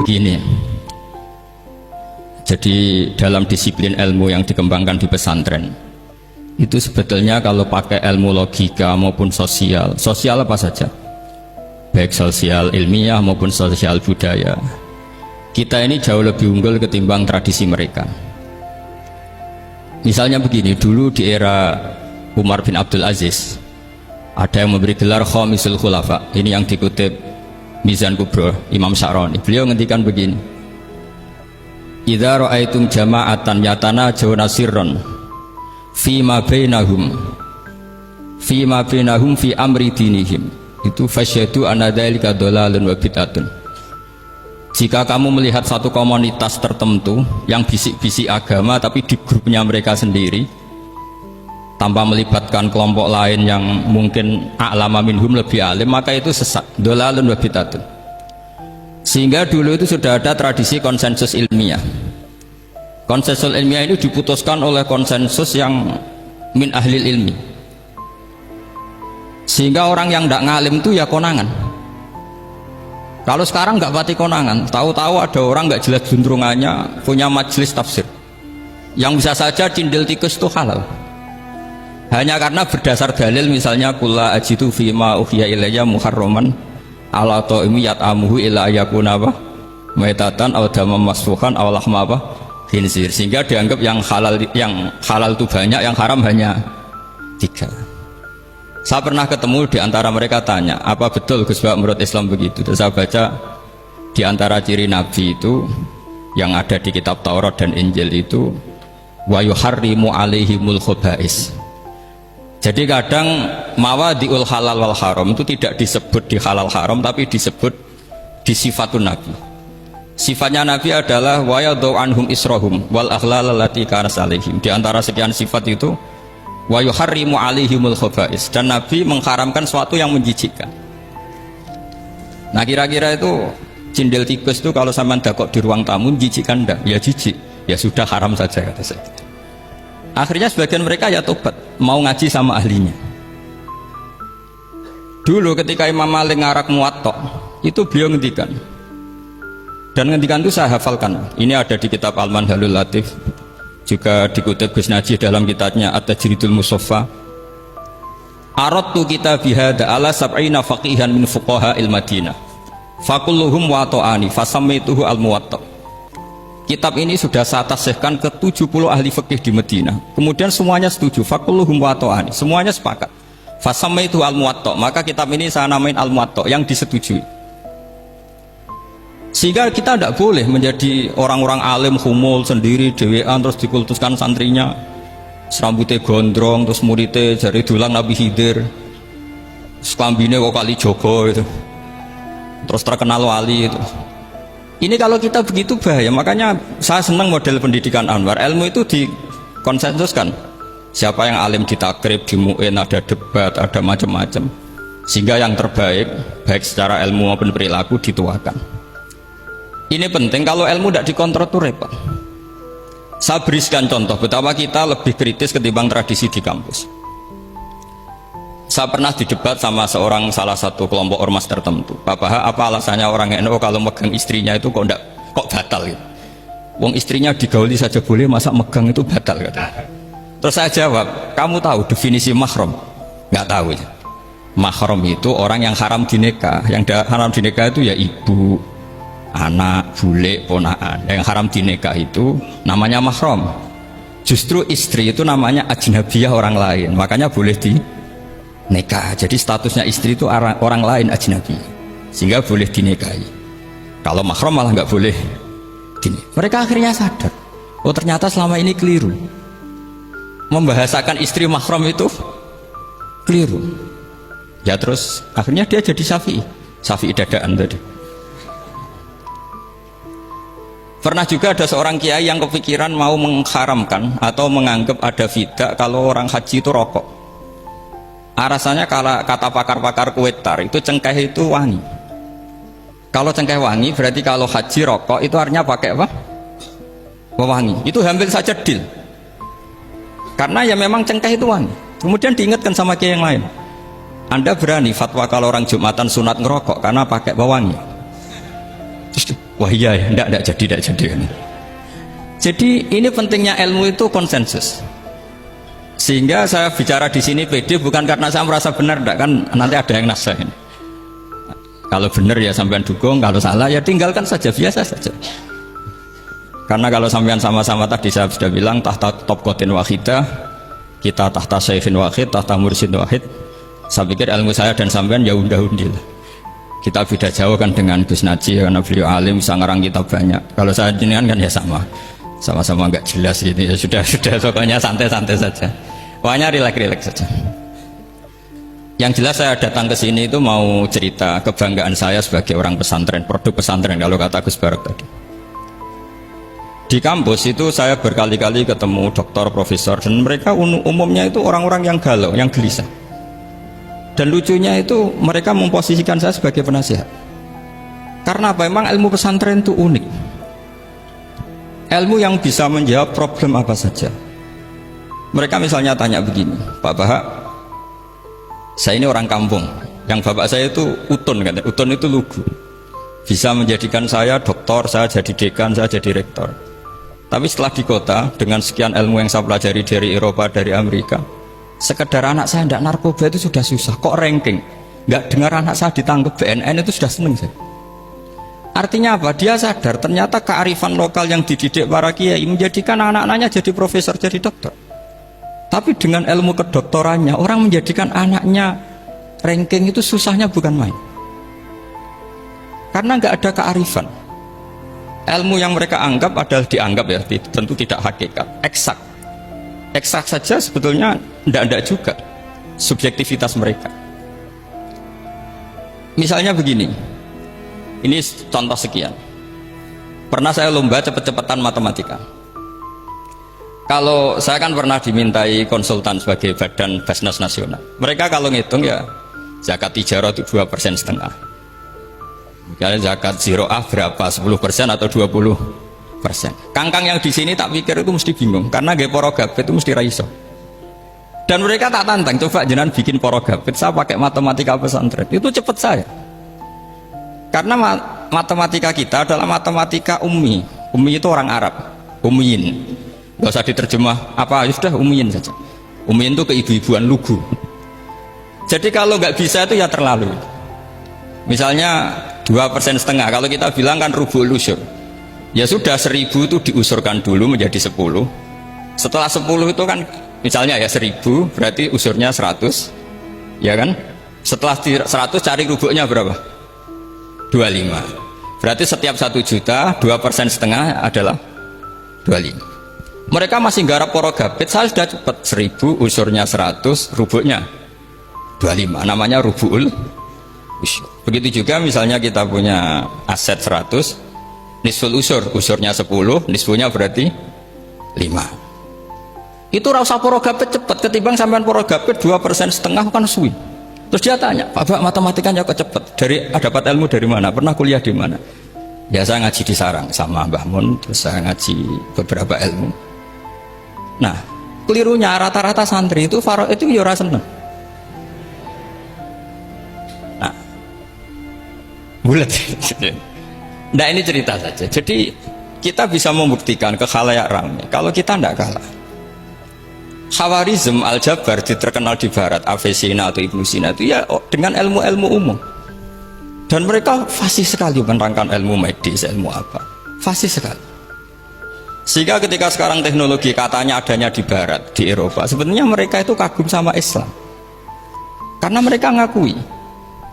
begini. Jadi dalam disiplin ilmu yang dikembangkan di pesantren itu sebetulnya kalau pakai ilmu logika maupun sosial apa saja, baik sosial ilmiah maupun sosial budaya, kita ini jauh lebih unggul ketimbang tradisi mereka. Misalnya begini, dulu di era Umar bin Abdul Aziz ada yang memberi gelar Khamisul Khulafa. Ini yang dikutip Mizan Kubro Imam Sya'rani. Beliau ngendikan begini, idza ra'aitum jama'atan yatanajawna sirran fima bainahum fi amri dinihim, itu fasyhadu anna dzalika dhalalun wa bid'atun. Jika kamu melihat satu komunitas tertentu yang bisik-bisik agama tapi di grupnya mereka sendiri tanpa melibatkan kelompok lain yang mungkin a'lama minhum, lebih alim, maka itu sesat, dhalalun wa bid'atun. Sehingga dulu itu sudah ada tradisi konsensus ilmiah. Konsensus ilmiah ini diputuskan oleh konsensus yang min ahlil ilmi. Sehingga orang yang tidak ngalim itu ya konangan. Kalau sekarang nggak pati konangan, tahu-tahu ada orang nggak jelas juntrungannya punya majelis tafsir yang bisa saja cindil tikus itu halal. Hanya karena berdasar dalil, misalnya kula ajitu fima uhiya ilayya muharraman ala ta'imi yat'amuhu illa yakuna apa maitatan aw damam masfuhan aw lahma apa khinzir, sehingga dianggap yang halal itu banyak, yang haram hanya 3. Saya pernah ketemu di antara mereka, tanya, apa betul Gus Bak menurut Islam begitu? Terus saya baca di antara ciri Nabi itu yang ada di kitab Taurat dan Injil itu wa yuharrimu alaihimul khaba'is. Jadi kadang mawadi'ul halal wal haram itu tidak disebut di halal haram, tapi disebut di sifatun Nabi. Sifatnya Nabi adalah wa yadau anhum israhum wal aghlal allati kanat alaihim. Di antara sekian sifat itu wa yuharrimu alaihimul khaba'is, dan Nabi mengharamkan sesuatu yang menjijikkan. Nah, kira-kira itu cindil tikus itu kalau sampean dakok di ruang tamu menjijikkan enggak? Ya jijik. Ya sudah, haram saja, kata saya. Akhirnya sebagian mereka ya tobat, mau ngaji sama ahlinya. Dulu ketika Imam Malik ngarak Muwatta, itu beliau ngendikan, dan ngendikan itu saya hafalkan. Ini ada di kitab Al-Manhalul Latif, juga dikutip Gus Najih dalam kitabnya At-Tajridul Musaffa. Aradtu kitabi hadza ala sab'ina faqihan min fuqaha il-Madinah fakulluhum wata'ani fasammaituhu al-Muwatta. Kitab ini sudah saya tasihkan ke 70 ahli fikih di Madinah. Kemudian semuanya setuju, fakulluhum wata'ani, semuanya sepakat. Fasammaituhu al-Muwatta, maka kitab ini saya namain al-Muwatta, yang disetujui. Sehingga kita tidak boleh menjadi orang-orang alim humul sendiri dewean terus dikultuskan santrinya serambutnya gondrong, terus muridnya jari dulang Nabi Khidir, sekambine kok kali Jogo itu, terus terkenal wali itu. Ini kalau kita begitu bahaya. Makanya saya senang model pendidikan Anwar. Ilmu itu dikonsensuskan. Siapa yang alim ditakrib, di mu'in, ada debat, ada macam-macam, sehingga yang terbaik baik secara ilmu maupun perilaku dituakan. Ini penting. Kalau ilmu tidak dikontrol itu repot. Saya berikan contoh betapa kita lebih kritis ketimbang tradisi di kampus. Saya pernah didebat sama salah satu kelompok ormas tertentu. Bapak, apa alasannya orang NU kalau megang istrinya itu kok batal gitu? Wong istrinya digauli saja boleh, masa megang itu batal, kata. Terus saya jawab, kamu tahu definisi mahram? Nggak tahu ya. Mahram itu orang yang haram dinikah. Yang haram dinikah itu ya ibu, anak, bule, ponaan. Yang haram dinikah itu namanya mahram. Justru istri itu namanya ajnabiyah, orang lain. Makanya boleh nikah. Jadi statusnya istri itu orang lain, ajnabi, sehingga boleh dinikahi. Kalau mahram malah nggak boleh gini. Mereka akhirnya sadar, oh ternyata selama ini keliru, membahasakan istri mahram itu keliru. Ya terus akhirnya dia jadi Syafi'i dadaan tadi. Pernah juga ada seorang kiai yang kepikiran mau mengharamkan atau menganggap ada fidah kalau orang haji itu rokok. Rasanya kalau kata pakar-pakar Kuwaitar itu cengkeh itu wangi. Kalau cengkeh wangi berarti kalau haji rokok itu artinya pakai apa? Wangi. Itu hampir saja deal. Karena ya memang cengkeh itu wangi. Kemudian diingatkan sama kiai yang lain, Anda berani fatwa kalau orang Jumatan sunat ngerokok karena pakai pewangi? Terus, wah iya ya, enggak jadi. Jadi ini pentingnya ilmu itu konsensus. Sehingga saya bicara di sini pede bukan karena saya merasa benar, enggak, kan nanti ada yang nasihin. Kalau benar ya sampean dukung, kalau salah ya tinggalkan saja, biasa saja. Karena kalau sampean sama-sama tadi saya sudah bilang tahta topkotin wahidah, kita tahta syaihin wahid, tahta mursyid wahid. Saya pikir ilmu saya dan sampean ya undah-undi lah. Kita beda jauh kan dengan Gus Naji karena beliau alim, bisa ngarang kitab banyak. Kalau saya jenengan kan ya sama-sama nggak jelas gitu ya, sudah pokoknya santai-santai saja. Pokoknya rileks saja. Yang jelas saya datang ke sini itu mau cerita kebanggaan saya sebagai orang pesantren, produk pesantren kalau kata Gus Barok tadi. Di kampus itu saya berkali-kali ketemu doktor, profesor, dan mereka umumnya itu orang-orang yang galau, yang gelisah. Dan lucunya itu mereka memposisikan saya sebagai penasihat. Karena apa? Memang ilmu pesantren itu unik. Ilmu yang bisa menjawab problem apa saja. Mereka misalnya tanya begini, Pak Bahak, saya ini orang kampung, yang bapak saya itu utun, katanya. Utun itu lugu, bisa menjadikan saya doktor, saya jadi dekan, saya jadi rektor. Tapi setelah di kota, dengan sekian ilmu yang saya pelajari dari Eropa, dari Amerika, sekedar anak saya tidak narkoba itu sudah susah, kok ranking nggak dengar anak saya ditangkap BNN itu sudah seneng saya. Artinya apa? Dia sadar ternyata kearifan lokal yang dididik para kiai menjadikan anak-anaknya jadi profesor, jadi dokter. Tapi dengan ilmu kedoktorannya, orang menjadikan anaknya ranking itu susahnya bukan main. Karena nggak ada kearifan. Ilmu yang mereka anggap adalah dianggap ya, tentu tidak hakikat, eksak. Eksak saja sebetulnya tidak juga subjektivitas mereka. Misalnya begini, ini contoh sekian. Pernah saya lomba cepet-cepetan matematika. Kalau saya kan pernah dimintai konsultan sebagai badan Basnas Nasional. Mereka kalau ngitung ya zakat tijarah itu 2,5%. Misalnya zakat ziroah berapa? 10% atau 20%. Kangkang yang di sini tak pikir itu mesti bingung karena gaya porogabit itu mesti raiso. Dan mereka tak tantang, coba jenengan bikin porogabit, saya pakai matematika pesantren. Itu cepat saya. Karena matematika kita adalah matematika ummi. Ummi itu orang Arab, ummiyin. Gak usah diterjemah apa, ya sudah ummiyin saja. Ummiyin itu keibu-ibuan lugu. Jadi kalau nggak bisa itu ya terlalu. Misalnya 2,5%, kalau kita bilang kan rubu'ul usur. Ya sudah 1.000 itu diusurkan dulu menjadi 10. Setelah 10 itu kan misalnya ya 1.000 berarti usurnya 100. Ya kan? Setelah 100 cari rubu'nya berapa? 25. Berarti setiap 1 juta 2,5% adalah 25. Mereka masih garap porogabit, saya sudah cepat 1.000 usurnya 100, rubu'nya 25, namanya rubu'ul usur. Begitu juga misalnya kita punya aset 100, nisful usur, usurnya 10, nisfunya berarti 5. Itu rasa porogabit cepat ketimbang sampean porogabit 2,5% kan suwi. Terus dia tanya, Pak matematikanya kok cepat? Dapat ilmu dari mana? Pernah kuliah di mana? Ya saya ngaji di Sarang sama Mbah Mun, terus saya ngaji beberapa ilmu. Nah, kelirunya rata-rata santri itu faro itu ya ora seneng. Nah, bulat. Nah ini cerita saja. Jadi kita bisa membuktikan ke khalayak ramai kalau kita tidak kalah. Khawarizm Al-Jabar terkenal di Barat, Avicenna atau Ibnu Sina itu ya dengan ilmu-ilmu umum. Dan mereka fasih sekali menerangkan ilmu medis, ilmu apa, fasih sekali. Sehingga ketika sekarang teknologi katanya adanya di Barat, di Eropa, sebenarnya mereka itu kagum sama Islam. Karena mereka ngakui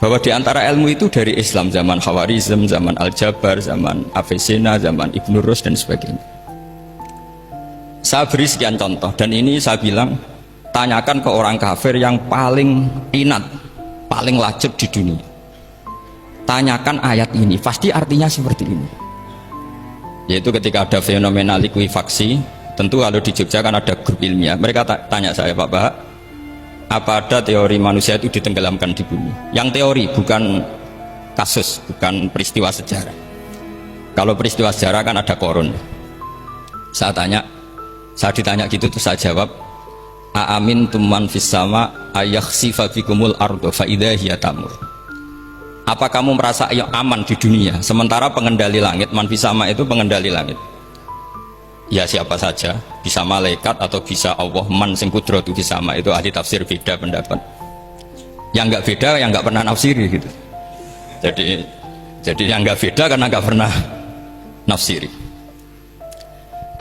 bahwa di antara ilmu itu dari Islam, zaman Khawarizm, zaman Al-Jabar, zaman Avicenna, zaman Ibnu Rus dan sebagainya. Saya beri sekian contoh dan ini saya bilang tanyakan ke orang kafir yang paling inat, paling lacip di dunia. Tanyakan ayat ini, pasti artinya seperti ini. Yaitu ketika ada fenomena likuifaksi, tentu kalau di Jogja kan ada grup ilmiah. Mereka tanya saya, Pak Bahak, apa ada teori manusia itu ditenggelamkan di bumi? Yang teori, bukan kasus, bukan peristiwa sejarah. Kalau peristiwa sejarah kan ada korun. Saya ditanya gitu terus saya jawab, Aamin tuman fis sama ayakhsifa bikumul ardo fa idza hiya tamur. Apa kamu merasa aman di dunia sementara pengendali langit, man fisama itu pengendali langit? Ya siapa saja, bisa malaikat atau bisa Allah, man sing kudratu fisama, itu ahli tafsir beda pendapat. Yang nggak beda yang nggak pernah nafsiri gitu. Jadi yang nggak beda karena nggak pernah nafsiri.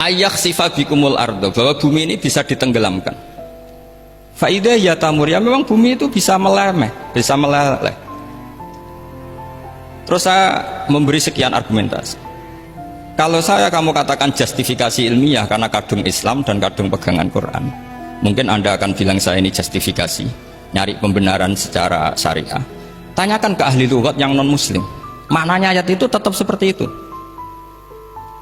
Ayak sifat bikumul ardo, bahwa bumi ini bisa ditenggelamkan. Faidah ya tamur, ya memang bumi itu bisa meleleh, bisa meleleh. Terus saya memberi sekian argumentasi. Kalau kamu katakan justifikasi ilmiah karena kadung Islam dan kadung pegangan Quran, mungkin Anda akan bilang saya ini justifikasi, nyari pembenaran secara syariah. Tanyakan ke ahli lughat yang non muslim, maknanya ayat itu tetap seperti itu.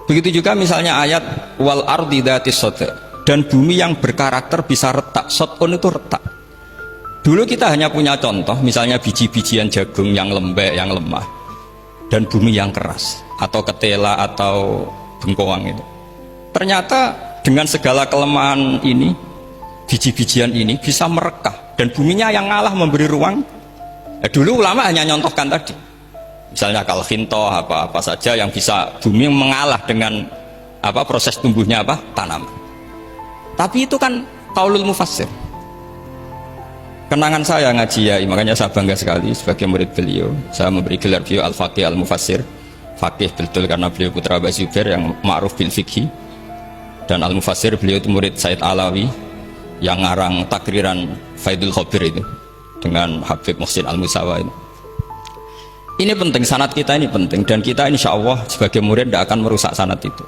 Begitu juga misalnya ayat wal ardi dzatis sod, dan bumi yang berkarakter bisa retak. Sodun itu retak. Dulu kita hanya punya contoh, misalnya biji-bijian jagung yang lembek, yang lemah, dan bumi yang keras, atau ketela atau bengkoang itu. Ternyata dengan segala kelemahan ini, biji-bijian ini bisa merekah, dan buminya yang ngalah memberi ruang. Dulu ulama hanya nyontohkan tadi, misalnya kalkhinto apa saja yang bisa bumi mengalah dengan proses tumbuhnya tanaman. Tapi itu kan qaulul mufassir. Kenangan saya ngaji ya, makanya saya bangga sekali sebagai murid beliau. Saya memberi gelar beliau al-faqih al-mufassir. Faqih betul karena beliau putra Abu Zubair yang ma'ruf bil fikhi, dan al-mufassir beliau itu murid Said Alawi yang ngarang takriran Faidul Khabir itu dengan Habib Muhsin Al-Musawa itu. Ini penting, sanad kita ini penting, dan kita insya Allah sebagai murid tidak akan merusak sanad itu.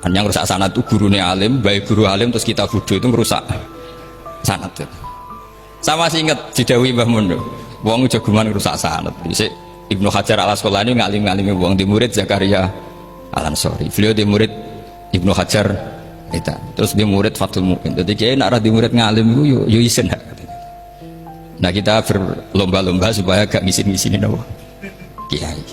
Dan yang merusak sanad itu gurunya alim, baik guru alim terus kita bodoh, itu merusak sanad itu. Saya masih ingat didawi Mbah Mondo, wong jagoan rusak sanad. Ibnu Hajar Al Asqalani ngalim-ngalimi wong, di murid Zakaria Al Ansori. Beliau di murid Ibnu Hajar itu. Terus di murid Fathul Mu'in. Jadi kiai nak di murid ngalim itu yo isin. Nah kita berlomba-lomba supaya gak ngisin-ngisinin Allah kiai.